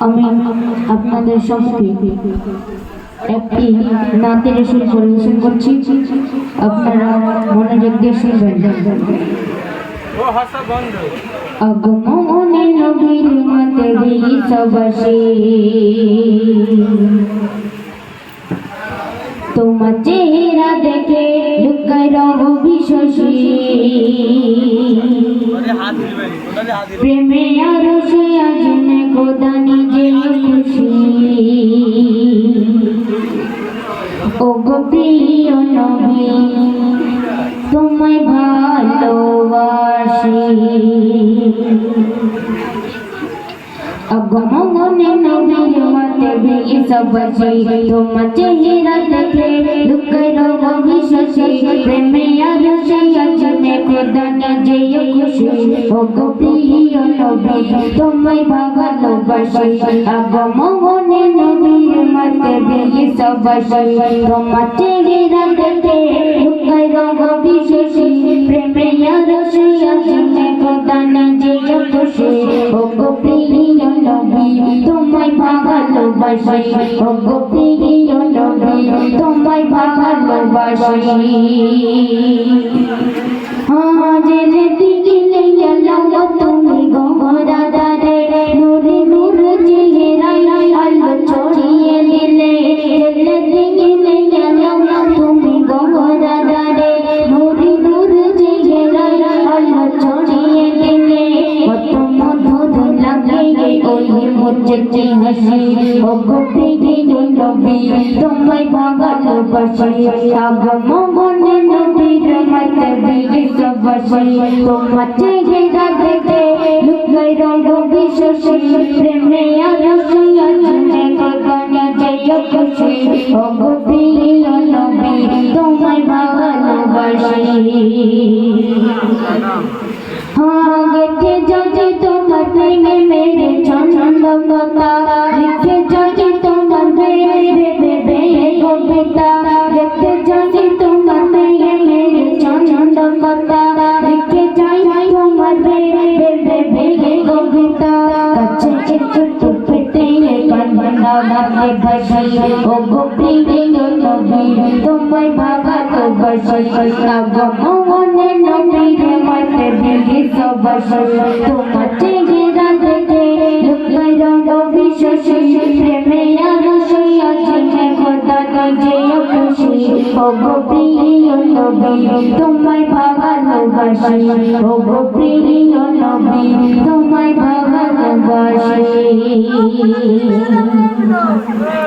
আমি আপনাদের সম্মুখে একটি নাতের সুর পরিবেশন করছি, আপনারা মনোযোগ দিয়ে শুনবেন। আগমনে নবীর মাতে বিশ্ববাসী, তোমার চেহারা দেখে লুকায় রব বিশ্বসী, প্রেমে আরো সে আজনে খোদা নিজে খুশি। ও গো প্রিয় নবী তোমায় ভালোবাসি, আগমনে নবীর মাতে বিশ্ববাসী, তোমার চেহারা দেখে লুকায় রব বিশ্বসী, প্রেমে আরো সে আজনে খোদা নিজে খুশি। ও গো প্রিয় নবী তোমায় ভালোবাসি, আগমনে নবীর মাতে বিশ্ববাসী, তোমার চেহারা দেখে লুকায় রব বিশ্বসী, প্রেমে আরো সে আজনে খোদা নিজে খুশি। ও গো প্রিয় নবী তোমায় ভালোবাসি, ও গো প্রিয় নবী তোমায় ভালোবাসি। হাজের দিলে আলো তুমি গঙ্গা দারে, নূরে নূর চেহারা আলো ছড়িয়ে দিলে, দিলে আলো তুমি গঙ্গা দারে, নূরে নূর চেহারা আলো ছড়িয়ে দিলে, কত মধুর লাগে ওই মুচকি হাসি। ও গো প্রিয় নবী তোমায় ভালোবাসি, আগমনে নবীর মাতে বিশ্ববাসী, তোমার চেহারা দেখে লুকায় রব বিশ্বসী, প্রেমে আরো সে আজনে খোদা নিজে খুশি। ও গো প্রিয় নবী তোমায় ভালোবাসি। গেছে যদি তোমার প্রেমে মেরে ছন্দ কথা, লিখে যদি তোমার ভেবে কবিতা, গেছে যদি তোমার প্রেমে মেরে ছন্দ কথা, লিখে যাই তোমার ভেবে কবিতা, কাছে একটু পেতে কান্না মাতে ভাসি। ও গো প্রিয় নবী তোমায় ভালোবাসি, আগমনে নবীর মাতে বিশ্ববাসী, তোমার চেহারা দেখে লুকায় রব বিশ্বসী, প্রেমে আরো সে আজনে খোদা নিজে খুশি। ও গো প্রিয় নবী তোমায় ভালোবাসি, ও গো প্রিয় নবী তোমায় ভালোবাসি।